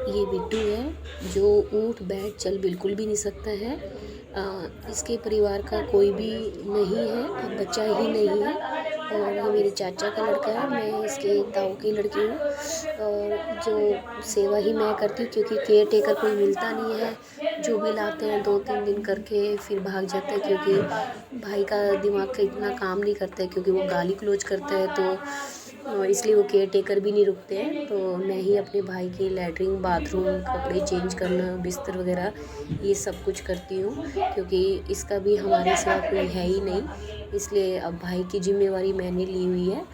ये बिट्टू है जो ऊठ बैठ चल बिल्कुल भी नहीं सकता है। इसके परिवार का कोई भी नहीं है, अब बच्चा ही नहीं है। और ये मेरे चाचा का लड़का है, मैं इसके ताऊ की लड़की हूँ। और जो सेवा ही मैं करती हूँ क्योंकि केयर टेकर कोई मिलता नहीं है। जो भी लाते हैं 2-3 दिन करके फिर भाग जाते हैं, क्योंकि भाई का दिमाग का इतना काम नहीं करता है, क्योंकि वो गाली गलौज करता है तो इसलिए वो केयर टेकर भी नहीं रुकते हैं। तो मैं ही अपने भाई की लैट्रिन बाथरूम, कपड़े चेंज करना, बिस्तर वगैरह ये सब कुछ करती हूँ, क्योंकि इसका भी हमारे सिवा कोई है ही नहीं। इसलिए अब भाई की जिम्मेवारी मैंने ली हुई है।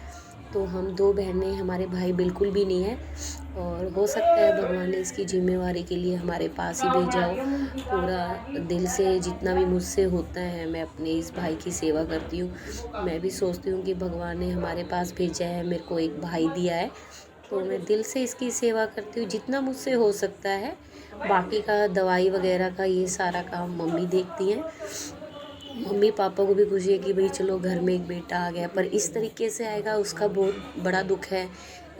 तो हम 2 बहनें, हमारे भाई बिल्कुल भी नहीं है। और हो सकता है भगवान ने इसकी जिम्मेवारी के लिए हमारे पास ही भेजा हो। पूरा दिल से जितना भी मुझसे होता है मैं अपने इस भाई की सेवा करती हूँ। मैं भी सोचती हूँ कि भगवान ने हमारे पास भेजा है, मेरे को एक भाई दिया है, तो मैं दिल से इसकी सेवा करती हूँ जितना मुझसे हो सकता है। बाकी का दवाई वगैरह का ये सारा काम मम्मी देखती हैं। मम्मी पापा को भी खुशी है कि भाई चलो घर में एक बेटा आ गया, पर इस तरीके से आएगा उसका बहुत बड़ा दुख है।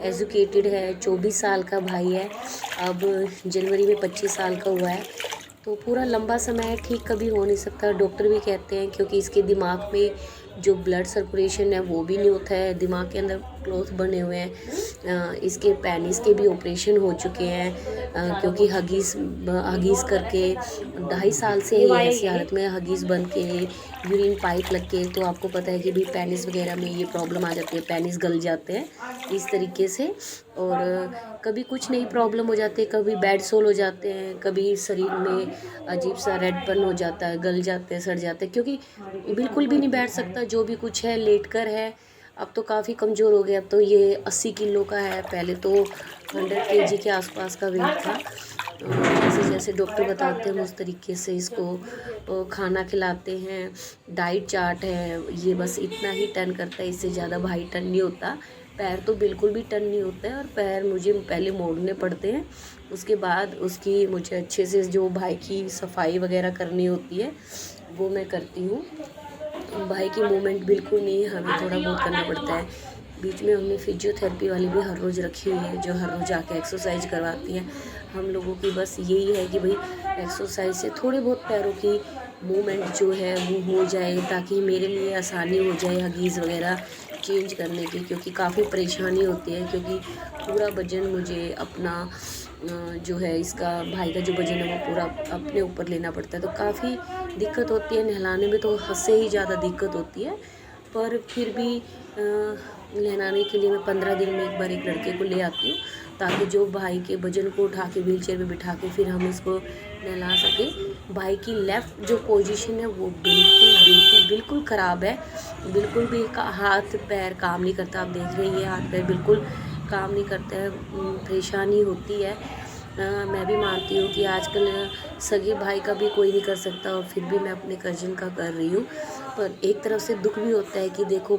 एजुकेटेड है, 24 साल का भाई है, अब जनवरी में 25 साल का हुआ है। तो पूरा लंबा समय ठीक कभी हो नहीं सकता, डॉक्टर भी कहते हैं, क्योंकि इसके दिमाग में जो ब्लड सर्कुलेशन है वो भी नहीं होता है, दिमाग के अंदर क्लॉथ बने हुए हैं। इसके पेनिस के भी ऑपरेशन हो चुके हैं, क्योंकि हगीज़ करके 2.5 साल से ही ऐसी हालत में हगीज़ बन के यूरिन पाइप लग के, तो आपको पता है कि भाई पेनिस वगैरह में ये प्रॉब्लम आ जाती है, पेनिस गल जाते हैं इस तरीके से। और कभी कुछ नई प्रॉब्लम हो जाती है, कभी बेड सोल हो जाते हैं, कभी शरीर में अजीब सा रेडपन हो जाता है, गल जाते हैं, सड़ जाते हैं, क्योंकि बिल्कुल भी नहीं बैठ सकता। जो भी कुछ है लेट कर है। अब तो काफ़ी कमज़ोर हो गया, अब तो ये 80 किलो का है, पहले तो 100 kg के आसपास का वेट था। जैसे जैसे डॉक्टर बताते हैं उस तरीके से इसको खाना खिलाते हैं। डाइट चार्ट है, ये बस इतना ही टर्न करता है, इससे ज़्यादा भाई टर्न नहीं होता। पैर तो बिल्कुल भी टर्न नहीं होता है, और पैर मुझे पहले मोड़ने पड़ते हैं, उसके बाद उसकी मुझे अच्छे से जो भाई की सफाई वगैरह करनी होती है वो मैं करती हूँ। भाई की मूवमेंट बिल्कुल नहीं, हमें थोड़ा बहुत करना पड़ता है। बीच में हमने फिजियोथेरेपी वाली भी हर रोज़ रखी हुई है, जो हर रोज़ आके एक्सरसाइज करवाती है। हम लोगों की बस यही है कि भाई एक्सरसाइज से थोड़े बहुत पैरों की मूवमेंट जो है वो हो जाए, ताकि मेरे लिए आसानी हो जाए हगीज़ वगैरह चेंज करने की, क्योंकि काफ़ी परेशानी होती है, क्योंकि पूरा वजन मुझे अपना जो है इसका भाई का जो वजन है वो पूरा अपने ऊपर लेना पड़ता है, तो काफ़ी दिक्कत होती है। नहलाने में तो हद से ही ज़्यादा दिक्कत होती है, पर फिर भी नहलाने के लिए मैं 15 दिन में एक बार एक लड़के को ले आती हूँ, ताकि जो भाई के वजन को उठा के व्हीलचेयर में बिठा के फिर हम इसको नहला सकें। भाई की लेफ़्ट जो पोजीशन है वो बिल्कुल ख़राब है, बिल्कुल भी हाथ पैर काम नहीं करता। आप देख रहे हैं, ये हाथ पैर बिल्कुल काम नहीं करता है, परेशानी होती है। मैं भी मानती हूँ कि आजकल सगे भाई का भी कोई नहीं कर सकता, और फिर भी मैं अपने कज़िन का कर रही हूँ। पर एक तरफ से दुख भी होता है कि देखो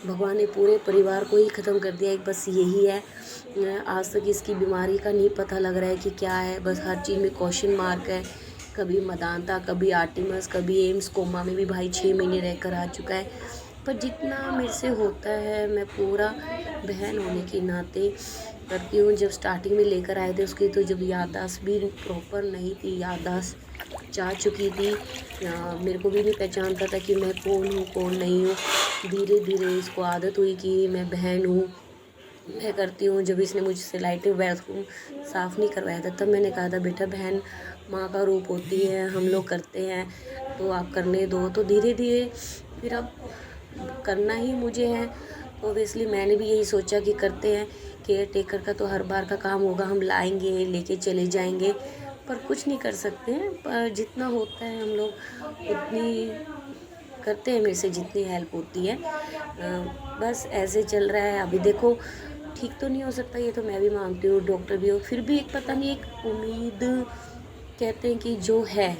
भगवान ने पूरे परिवार को ही ख़त्म कर दिया, एक बस यही है। आज तक इसकी बीमारी का नहीं पता लग रहा है कि क्या है, बस हर चीज़ में क्वेश्चन मार्क है। कभी मदानता, कभी आर्टिमस, कभी एम्स कोमा में भी भाई 6 महीने रहकर आ चुका है। पर जितना मेरे से होता है मैं पूरा बहन होने के नाते करती हूँ। जब स्टार्टिंग में लेकर आए थे उसकी, तो जब याददाश्त भी प्रॉपर नहीं थी, याददाश्त जा चुकी थी, मेरे को भी नहीं पहचानता था कि मैं कौन हूँ कौन नहीं हूँ। धीरे धीरे इसको आदत हुई कि मैं बहन हूँ, मैं करती हूँ। जब इसने मुझसे लाइटें बाथरूम साफ़ नहीं करवाया था, तब मैंने कहा था बेटा बहन माँ का रूप होती है, हम लोग करते हैं तो आप करने दो। तो धीरे धीरे फिर अब करना ही मुझे है, तो ऑब्वियसली मैंने भी यही सोचा कि करते हैं। केयर टेकर का तो हर बार का काम होगा, हम लाएंगे लेके चले जाएंगे, पर कुछ नहीं कर सकते हैं। पर जितना होता है हम लोग उतनी करते हैं, मेरे से जितनी हेल्प होती है। बस ऐसे चल रहा है। अभी देखो ठीक तो नहीं हो सकता, ये तो मैं भी मानती हूँ, डॉक्टर भी हो, फिर भी एक पता नहीं एक उम्मीद कहते हैं कि जो है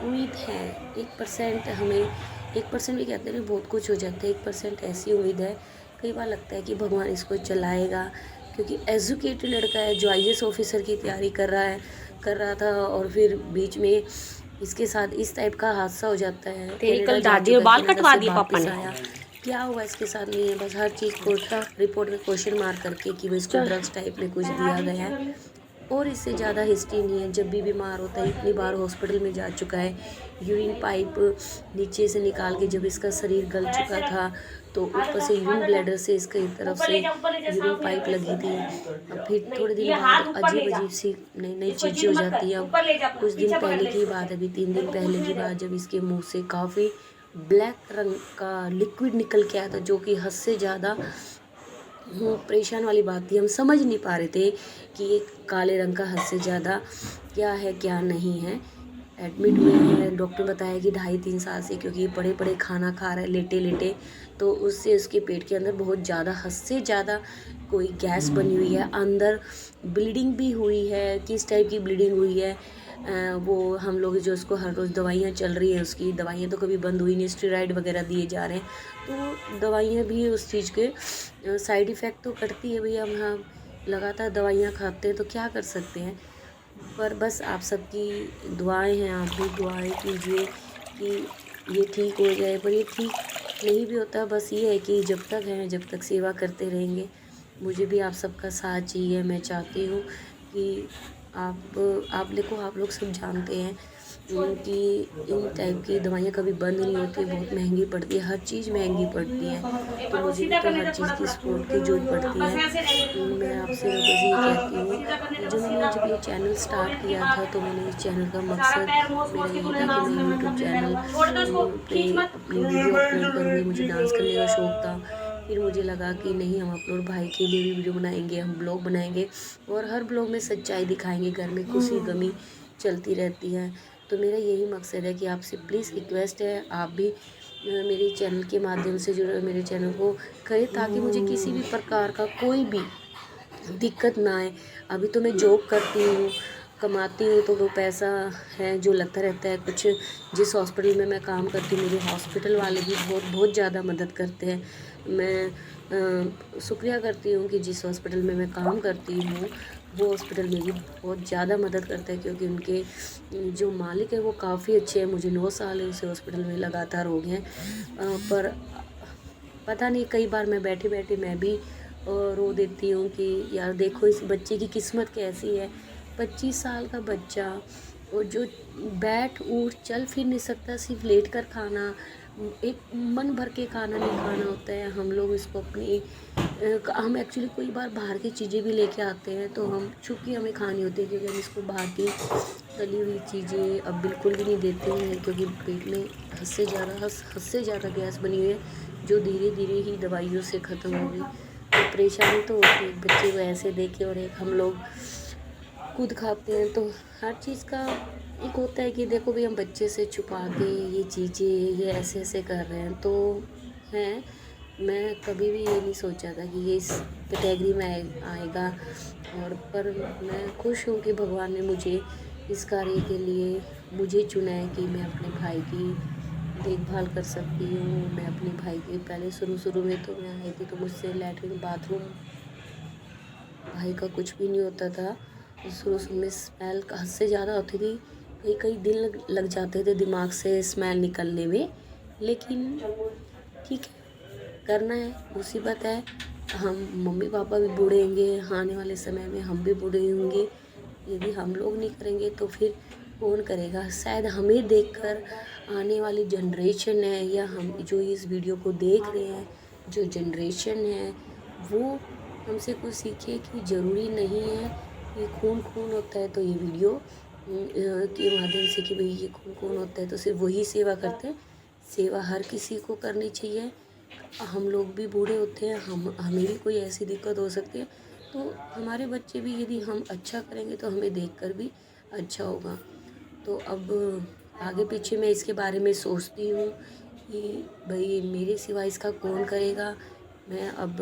उम्मीद है 1%। हमें 1% भी कहते हैं बहुत कुछ हो जाता है, 1% ऐसी उम्मीद है। कई बार लगता है कि भगवान इसको चलाएगा, क्योंकि एजुकेटेड लड़का है जो IAS ऑफिसर की तैयारी कर रहा था, और फिर बीच में इसके साथ इस टाइप का हादसा हो जाता है। तेरी कनाडा कल जा दादी और चुका है, बाल कनाडा कटवा से दिए पापा वापस ने। आया, क्या हुआ इसके साथ नहीं है, बस हर चीज़ को रिपोर्ट में क्वेश्चन मार्क करके कि वो इसको ड्रग्स टाइप में कुछ दिया गया है। और इससे ज़्यादा हिस्ट्री नहीं है। जब भी बीमार होता है इतनी बार हॉस्पिटल में जा चुका है। यूरिन पाइप नीचे से निकाल के जब इसका शरीर गल चुका था तो ऊपर से यूरिन ब्लैडर से इसके तरफ से यूरिन पाइप लगी थी। अब फिर थोड़े दिन बाद अजीब अजीब सी नई नई चीज़ें हो जाती हैं। अब कुछ दिन पहले की बात, अभी 3 दिन पहले की बात, जब इसके मुंह से काफ़ी ब्लैक रंग का लिक्विड निकल के आया था, जो कि हद से ज़्यादा परेशान वाली बात थी। हम समझ नहीं पा रहे थे कि ये काले रंग का हद से ज़्यादा क्या है क्या नहीं है। एडमिट हुए हैं, डॉक्टर बताया कि 2.5-3 साल से, क्योंकि ये बड़े बड़े खाना खा रहा है लेटे लेटे, तो उससे उसके पेट के अंदर बहुत ज़्यादा हद से ज़्यादा कोई गैस बनी हुई है। अंदर ब्लीडिंग भी हुई है। किस टाइप की ब्लीडिंग हुई है वो हम लोग जो उसको हर रोज़ दवाइयाँ चल रही हैं, उसकी दवाइयाँ तो कभी बंद हुई नहीं, स्टेरॉइड वगैरह दिए जा रहे हैं, तो दवाइयाँ भी उस चीज़ के साइड इफ़ेक्ट तो करती है भैया। हम लगातार दवाइयाँ खाते हैं तो क्या कर सकते हैं। पर बस आप सबकी दुआएं हैं, आप भी दुआएं कीजिए कि ये ठीक हो जाए। पर ये ठीक नहीं भी होता, बस ये है कि जब तक हैं जब तक सेवा करते रहेंगे। मुझे भी आप सबका साथ चाहिए। मैं चाहती हूँ कि आप देखो, आप लोग सब जानते हैं कि इन टाइप की दवाइयाँ कभी बंद नहीं होती, बहुत महंगी पड़ती है, हर चीज़ महंगी पड़ती है। तो मुझे भी तो हर चीज़ की सपोर्ट की ज़रूरत पड़ती है। मैं आपसे बस ये कहती हूँ, जब ये चैनल स्टार्ट किया था तो मैंने इस चैनल का मकसद मेरा यही था कि मैं यूट्यूब चैनल पे अपनी वीडियो अपलोड करूँगी। मुझे डांस करने का शौक़ था। फिर मुझे लगा कि नहीं, हम अपलोड भाई के लिए भी वीडियो बनाएंगे, हम ब्लॉग बनाएंगे और हर ब्लॉग में सच्चाई दिखाएंगे। घर में खुशी गमी चलती रहती है। तो मेरा यही मकसद है कि आपसे प्लीज़ रिक्वेस्ट है, आप भी मेरे चैनल के माध्यम से जो मेरे चैनल को करें, ताकि मुझे किसी भी प्रकार का कोई भी दिक्कत ना आए। अभी तो मैं जॉब करती हूँ, कमाती हूँ, तो वो पैसा है जो लगता रहता है। कुछ जिस हॉस्पिटल में मैं काम करती हूँ, मेरे हॉस्पिटल वाले भी बहुत बहुत ज़्यादा मदद करते हैं। मैं शुक्रिया करती हूँ कि जिस हॉस्पिटल में मैं काम करती हूँ वो हॉस्पिटल मेरी बहुत ज़्यादा मदद करता है, क्योंकि उनके जो मालिक है वो काफ़ी अच्छे हैं। मुझे 9 साल है उस हॉस्पिटल में लगातार हो गए हैं। पर पता नहीं, कई बार मैं बैठे बैठे मैं भी रो देती हूँ कि यार देखो इस बच्चे की किस्मत कैसी है। 25 साल का बच्चा, और जो बैठ उठ चल फिर नहीं सकता, सिर्फ लेट कर खाना, एक मन भर के खाना नहीं खाना होता है। हम लोग इसको अपनी हम एक्चुअली कोई बार बाहर की चीज़ें भी लेके आते हैं तो हम चूँकि हमें खानी होती है, क्योंकि हम इसको बाहर की तली हुई चीज़ें अब बिल्कुल भी नहीं देते हैं, क्योंकि पेट में हद से ज़्यादा गैस बनी हुई है, जो धीरे धीरे ही दवाइयों से ख़त्म होगी। तो परेशानी तो होती है बच्चे को ऐसे देखे, और एक हम लोग खुद खाते हैं। तो हर चीज़ का एक होता है कि देखो भी हम बच्चे से छुपा के ये चीज़ें ये ऐसे ऐसे कर रहे हैं तो हैं। मैं कभी भी ये नहीं सोचा था कि ये इस कैटेगरी में आएगा, और पर मैं खुश हूँ कि भगवान ने मुझे इस कार्य के लिए मुझे चुना है कि मैं अपने भाई की देखभाल कर सकती हूँ। मैं अपने भाई के पहले शुरू में तो मैं आई थी तो मुझसे लैट्रिन बाथरूम भाई का कुछ भी नहीं होता था। शुरू में स्मेल हद से ज़्यादा होती थी, कई दिन लग जाते थे दिमाग से स्मेल निकलने में। लेकिन ठीक है, करना है, मुसीबत है। हम मम्मी पापा भी बूढ़े होंगे, आने वाले समय में हम भी बूढ़े होंगे। यदि हम लोग नहीं करेंगे तो फिर कौन करेगा। शायद हमें देखकर आने वाली जनरेशन है, या हम जो इस वीडियो को देख रहे हैं जो जनरेशन है, वो हमसे कुछ सीखे कि ज़रूरी नहीं है कि खून होता है तो ये वीडियो के माध्यम से कि भाई ये खून होता है तो सिर्फ वही सेवा करते हैं। सेवा हर किसी को करनी चाहिए। हम लोग भी बूढ़े होते हैं, हमें भी कोई ऐसी दिक्कत हो सकती है, तो हमारे बच्चे भी यदि हम अच्छा करेंगे तो हमें देखकर भी अच्छा होगा। तो अब आगे पीछे मैं इसके बारे में सोचती हूँ कि भाई मेरे सिवा इसका कौन करेगा। मैं अब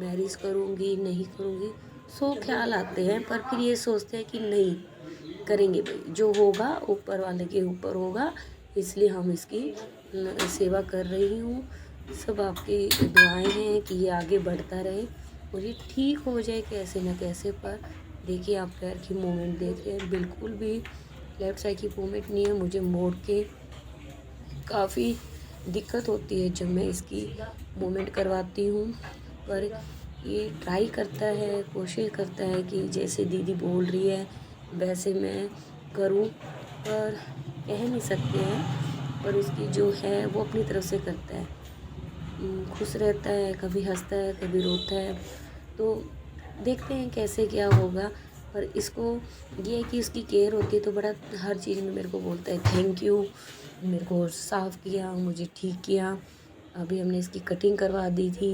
मैरिज करूँगी नहीं करूँगी, सौ ख्याल आते हैं, पर फिर ये सोचते हैं कि नहीं करेंगे भाई, जो होगा ऊपर वाले के ऊपर होगा, इसलिए हम इसकी सेवा कर रही हूँ। सब आपकी दुआएं हैं कि ये आगे बढ़ता रहे और ये ठीक हो जाए कैसे न कैसे। पर देखिए आप पैर की मूवमेंट देख रहे हैं, बिल्कुल भी लेफ़्ट साइड की मूवमेंट नहीं है। मुझे मोड़ के काफ़ी दिक्कत होती है जब मैं इसकी मूवमेंट करवाती हूँ, पर ये ट्राई करता है, कोशिश करता है कि जैसे दीदी बोल रही है वैसे मैं करूं, पर कह नहीं सकते हैं। पर उसकी जो है वो अपनी तरफ से करता है। खुश रहता है, कभी हंसता है, कभी रोता है। तो देखते हैं कैसे क्या होगा। पर इसको ये है कि उसकी केयर होती है तो बड़ा हर चीज़ में मेरे को बोलता है थैंक यू, मेरे को साफ़ किया, मुझे ठीक किया। अभी हमने इसकी कटिंग करवा दी थी।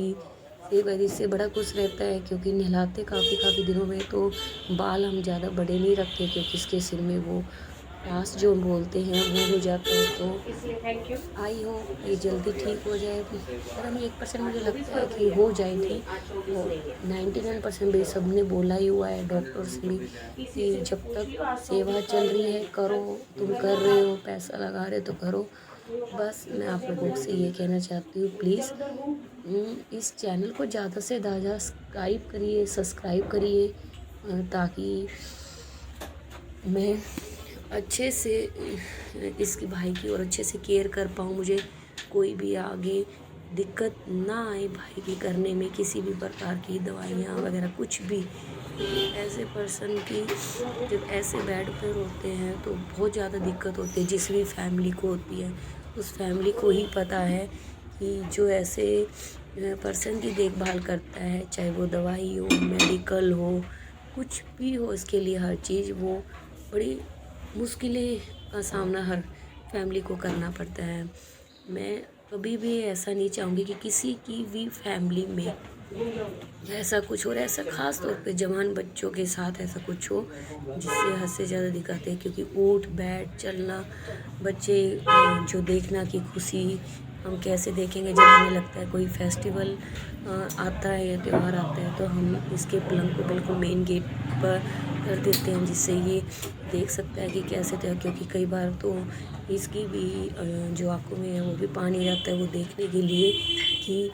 एक वजह इससे बड़ा खुश रहता है क्योंकि नहलाते काफ़ी दिनों में तो बाल हम ज़्यादा बड़े नहीं रखते क्योंकि इसके सिर में वो टास जो बोलते हैं वो हो जाता है। तो इसलिए थैंक यू। आई होप ये जल्दी ठीक हो जाए। पता नहीं 1% मुझे लगता है कि हो जाए ठीक। और 99% भी सब ने बोला ही हुआ है डॉक्टर्स भी कि जब तक सेवा चल रही है करो, तुम कर रहे हो, पैसा लगा रहे हो तो करो। बस मैं आप लोगों से ये कहना चाहती हूँ प्लीज़ इस चैनल को ज़्यादा से ज़्यादा सब्सक्राइब करिए ताकि मैं अच्छे से इसके भाई की और अच्छे से केयर कर पाऊँ। मुझे कोई भी आगे दिक्कत ना आए भाई की करने में, किसी भी प्रकार की दवाइयाँ वगैरह कुछ भी। ऐसे पर्सन की जब ऐसे बेड पर होते हैं तो बहुत ज़्यादा दिक्कत होती है, जिस भी फैमिली को होती है उस फैमिली को ही पता है कि जो ऐसे पर्सन की देखभाल करता है, चाहे वो दवाई हो, मेडिकल हो, कुछ भी हो, इसके लिए हर चीज़ वो बड़ी मुश्किलें का सामना हर फैमिली को करना पड़ता है। मैं कभी भी ऐसा नहीं चाहूँगी कि किसी की भी फैमिली में ऐसा कुछ हो रहा है, ऐसा ख़ास तौर पे जवान बच्चों के साथ ऐसा कुछ हो जिससे हद से ज़्यादा दिक्कत है। क्योंकि उठ बैठ चलना, बच्चे जो देखना की खुशी हम कैसे देखेंगे जब हमें लगता है कोई फेस्टिवल आता है या त्यौहार आता है तो हम इसके पलंग को बिल्कुल मेन गेट पर कर देते हैं जिससे ये देख सकता है कि कैसे त्यौहार। क्योंकि कई बार तो इसकी भी जो आँखों में है वो भी पानी जाता है वो देखने के लिए कि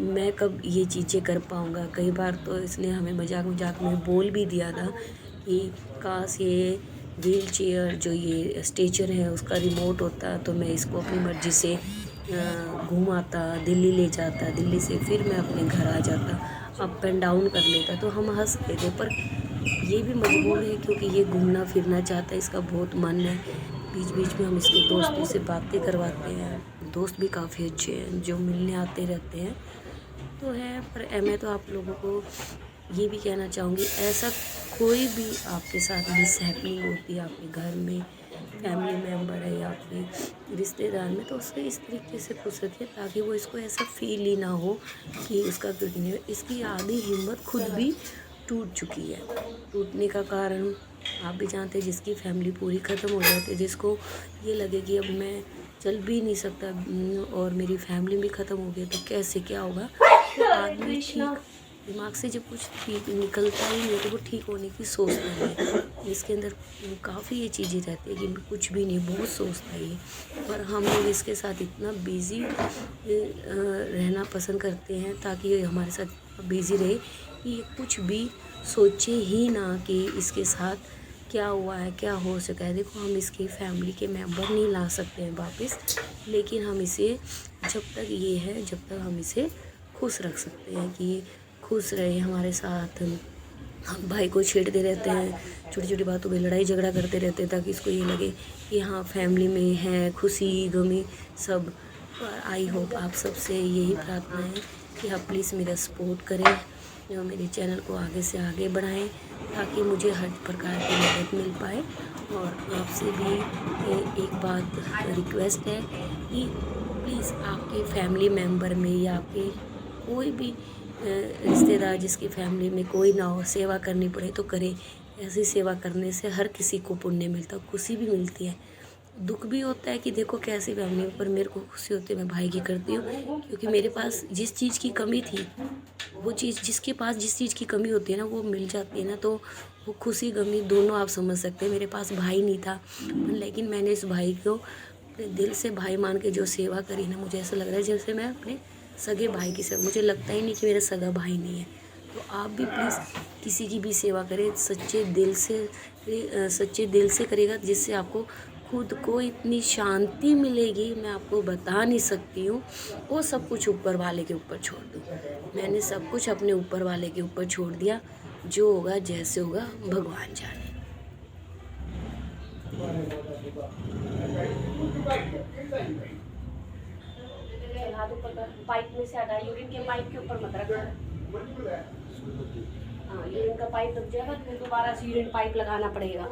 मैं कब ये चीज़ें कर पाऊँगा। कई बार तो इसने हमें मजाक में बोल भी दिया था कि काश ये व्हील चेयर जो ये स्ट्रेचर है उसका रिमोट होता तो मैं इसको अपनी मर्ज़ी से घुमाता, दिल्ली ले जाता, दिल्ली से फिर मैं अपने घर आ जाता, अप एंड डाउन कर लेता। तो हम हँस रहे थे पर ये भी मजबूर है क्योंकि ये घूमना फिरना चाहता है, इसका बहुत मन है। बीच में हम इसके दोस्तों से बातें करवाते हैं, दोस्त भी काफ़ी अच्छे हैं जो मिलने आते रहते हैं तो है। पर मैं तो आप लोगों को ये भी कहना चाहूँगी ऐसा कोई भी आपके साथ मिसहैपनिंग होती है आपके घर में, फैमिली मेम्बर है या आपके रिश्तेदार में, तो उससे इस तरीके से खुश रखिए ताकि वो इसको ऐसा फील ही ना हो कि उसका क्योंकि नहीं। इसकी आधी हिम्मत खुद भी टूट चुकी है। टूटने का कारण आप भी जानते हैं, जिसकी फैमिली पूरी ख़त्म हो जाती है, जिसको ये लगे कि अब मैं चल भी नहीं सकता और मेरी फैमिली भी ख़त्म हो गई तो कैसे क्या होगा। तो आदमी ठीक दिमाग से जब कुछ ठीक निकलता ही नहीं तो वो ठीक होने की सोचता है। इसके अंदर काफ़ी ये चीज़ें रहती है कि कुछ भी नहीं, बहुत सोचता है ये। पर हम लोग इसके साथ इतना बिज़ी रहना पसंद करते हैं ताकि ये हमारे साथ बिज़ी रहे कि ये कुछ भी सोचे ही ना कि इसके साथ क्या हुआ है, क्या हो सका है। देखो हम इसकी फैमिली के मेंबर नहीं ला सकते हैं वापस, लेकिन हम इसे जब तक ये है जब तक हम इसे खुश रख सकते हैं कि खुश रहे हमारे साथ। हम भाई को छेड़ते रहते हैं, छोटी बातों पे लड़ाई झगड़ा करते रहते हैं ताकि इसको ये लगे कि हाँ फैमिली में है खुशी गमी सब। और आई होप आप सबसे यही प्रार्थना है कि आप प्लीज़ मेरा सपोर्ट करें और मेरे चैनल को आगे से आगे बढ़ाएं ताकि मुझे हर प्रकार की मदद मिल पाए। और आपसे भी एक बात रिक्वेस्ट है कि प्लीज़ आपके फैमिली मेम्बर में या आपके कोई भी रिश्तेदार जिसकी फैमिली में कोई ना हो, सेवा करनी पड़े तो करें। ऐसी सेवा करने से हर किसी को पुण्य मिलता है, खुशी भी मिलती है, दुख भी होता है कि देखो कैसी फैमिली में। पर मेरे को खुशी होती है मैं भाई की करती हूँ क्योंकि मेरे पास जिस चीज़ की कमी थी वो चीज़ जिसके पास जिस चीज़ की कमी होती है ना वो मिल जाती है ना, तो वो खुशी गमी दोनों आप समझ सकते हैं। मेरे पास भाई नहीं था लेकिन मैंने इस भाई को अपने दिल से भाई मान के जो सेवा करी ना, मुझे ऐसा लग रहा है जैसे मैं अपने सगे भाई की सेवा, मुझे लगता ही नहीं कि मेरा सगा भाई नहीं है। तो आप भी प्लीज़ किसी की भी सेवा करें सच्चे दिल से करेगा जिससे आपको खुद को इतनी शांति मिलेगी, मैं आपको बता नहीं सकती हूँ। वो सब कुछ ऊपर वाले के ऊपर छोड़ दूँ। मैंने सब कुछ अपने ऊपर वाले के ऊपर छोड़ दिया। जो होगा जैसे होगा भगवान जाने। पाइप में से हटा, यूरिन के पाइप के ऊपर मत रखना। हाँ, यूरिन का पाइप दब जाएगा तो दोबारा से यूरिन पाइप लगाना पड़ेगा।